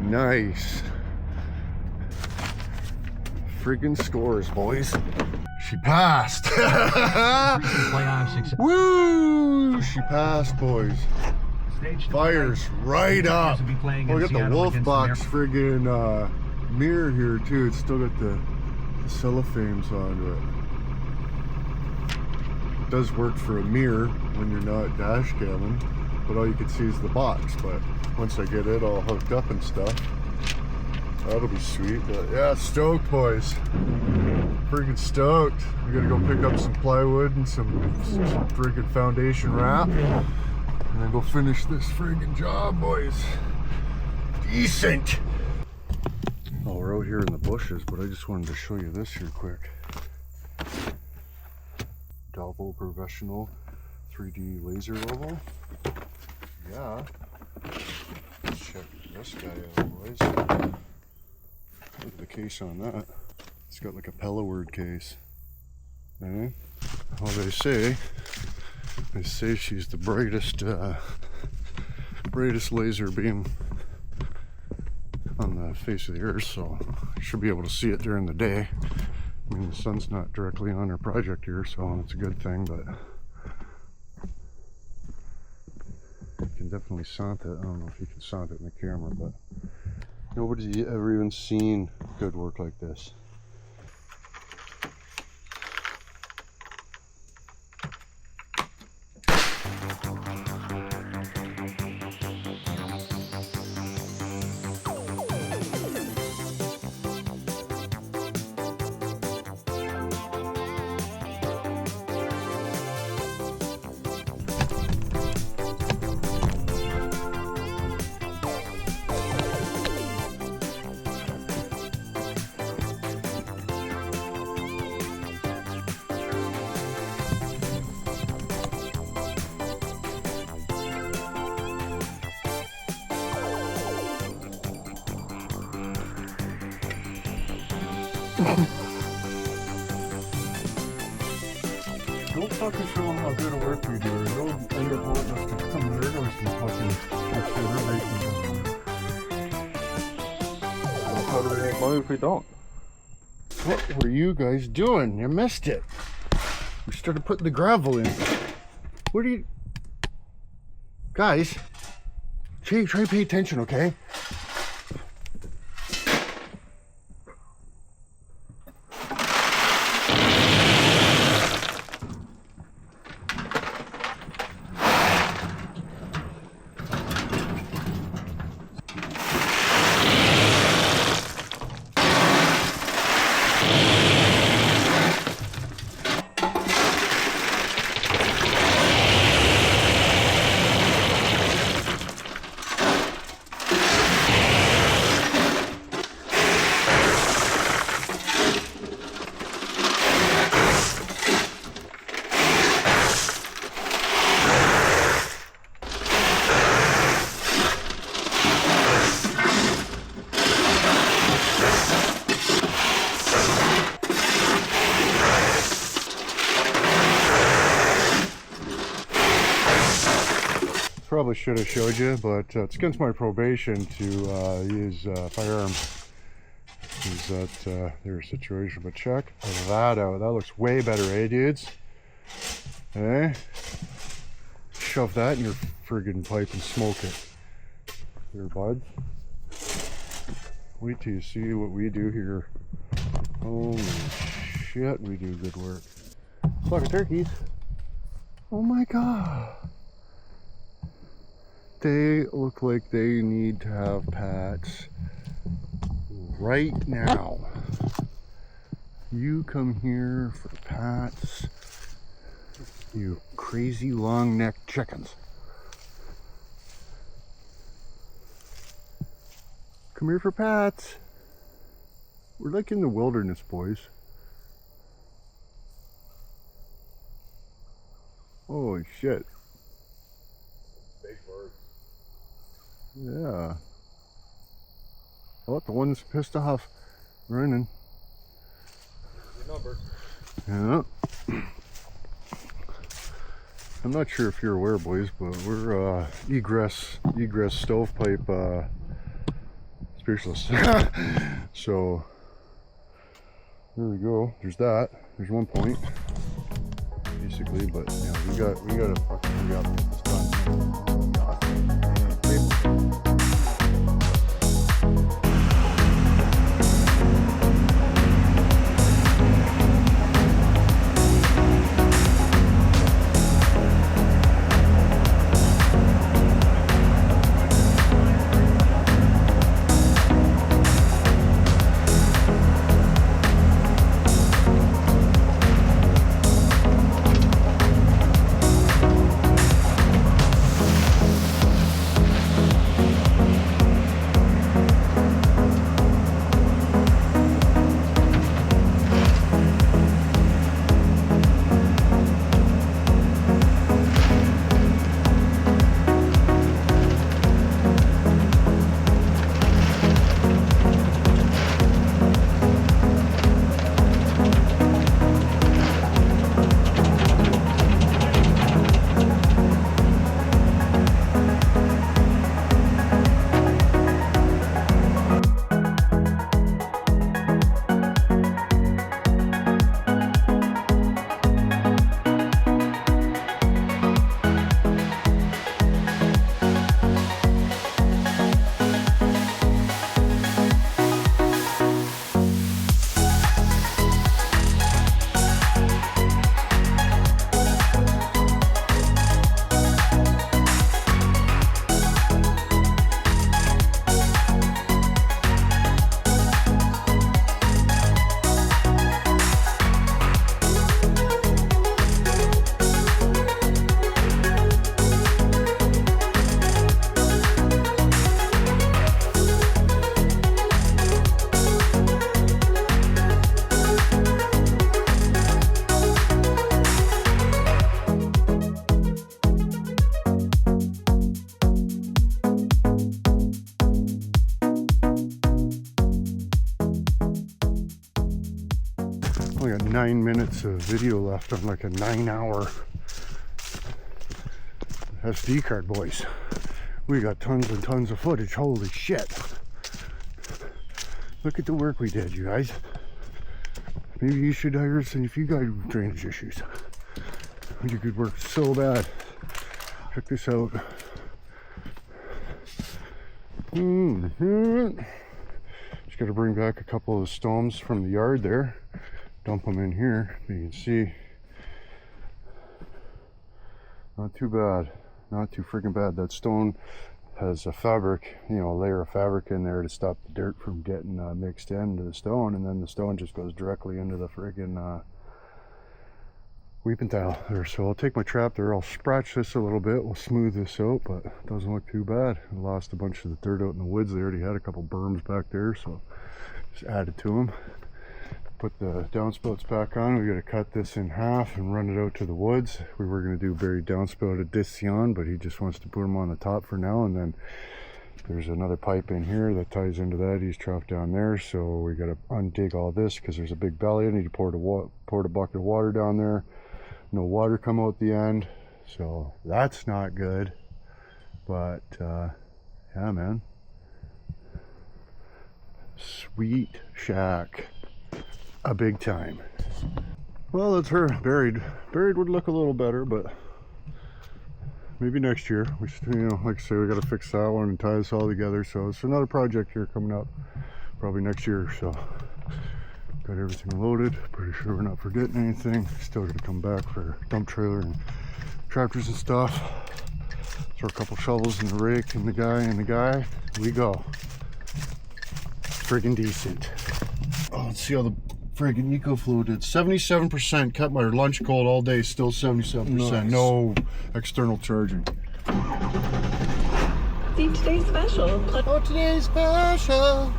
Nice. Friggin' scores, boys. She passed. Woo! She passed, boys. Fires right up. Oh, we got the Wolf Box friggin' mirror here too. It's still got the cellophanes onto it. It does work for a mirror when you're not dash camming, but all you can see is the box. But once I get it all hooked up and stuff, that'll be sweet. But yeah, stoked, boys. Friggin' stoked. We gotta go pick up some plywood and some friggin' foundation wrap, and then go finish this friggin' job, boys. Decent. Oh, we're out here in the bushes, but I just wanted to show you this here quick. Dalvo Professional 3D laser oval. Yeah. Let's check this guy out, boys. Look at the case on that. It's got like a Pelaword case. Eh? Well, they say she's the brightest laser beam on the face of the earth, so you should be able to see it during the day. I mean, the sun's not directly on our project here, so it's a good thing, but you can definitely saunt it. I don't know if you can saunt it in the camera, but nobody's ever even seen good work like this. Don't fucking show them how good a work we do, or they'll end up wanting us to come there with some fucking how do they make money if we don't? What were you guys doing? You missed it. We started putting the gravel in. What are you... Guys, try to pay attention, okay? Probably should have showed you, but it's against my probation to use firearms. Use that their situation. But check that out. That looks way better, eh, dudes? Eh? Shove that in your friggin' pipe and smoke it. Here, buds. Wait till you see what we do here. Holy shit, we do good work. Flock of turkeys. Oh my god. They look like they need to have pats right now. You come here for pats, you crazy long-necked chickens. Come here for pats. We're like in the wilderness, boys. Holy shit. Yeah. Oh, the one's pissed off running. Good numbers. Yeah. I'm not sure if you're aware, boys, but we're egress stovepipe speechless. So there we go. There's that. There's one point, basically. But yeah, we gotta fucking hurry up and get this done. God. Only got 9 minutes of video left on like a 9-hour SD card, boys. We got tons and tons of footage. Holy shit. Look at the work we did, you guys. Maybe you should hire us if you got drainage issues. You could work so bad. Check this out. Just got to bring back a couple of the stones from the yard there. Dump them in here. You can see. Not too bad. Not too freaking bad. That stone has a fabric, you know, a layer of fabric in there to stop the dirt from getting mixed into the stone, and then the stone just goes directly into the friggin' weeping tile there. So I'll take my trap there, I'll scratch this a little bit, we'll smooth this out, but it doesn't look too bad. I lost a bunch of the dirt out in the woods. They already had a couple berms back there, so just added to them. Put the downspouts back on. We got to cut this in half and run it out to the woods. We were going to do buried downspout addition, but he just wants to put them on the top for now. And then there's another pipe in here that ties into that. He's trapped down there, so we got to undig all this because there's a big belly. I need to pour a bucket of water down there. No water come out the end, so that's not good. But yeah, man, sweet shack. A big time. Well, that's her buried. Buried would look a little better, but maybe next year. We should, you know, like I say, we got to fix that one and tie this all together. So it's another project here coming up, probably next year. So got everything loaded. Pretty sure we're not forgetting anything. Still gonna come back for dump trailer and tractors and stuff. Throw a couple shovels in the rake and the guy. We go. Friggin' decent. Oh, let's see how the friggin' EcoFlow did. 77%, kept my lunch cold all day, still 77%. Nice. No external charging. See today's special. Oh, today's special.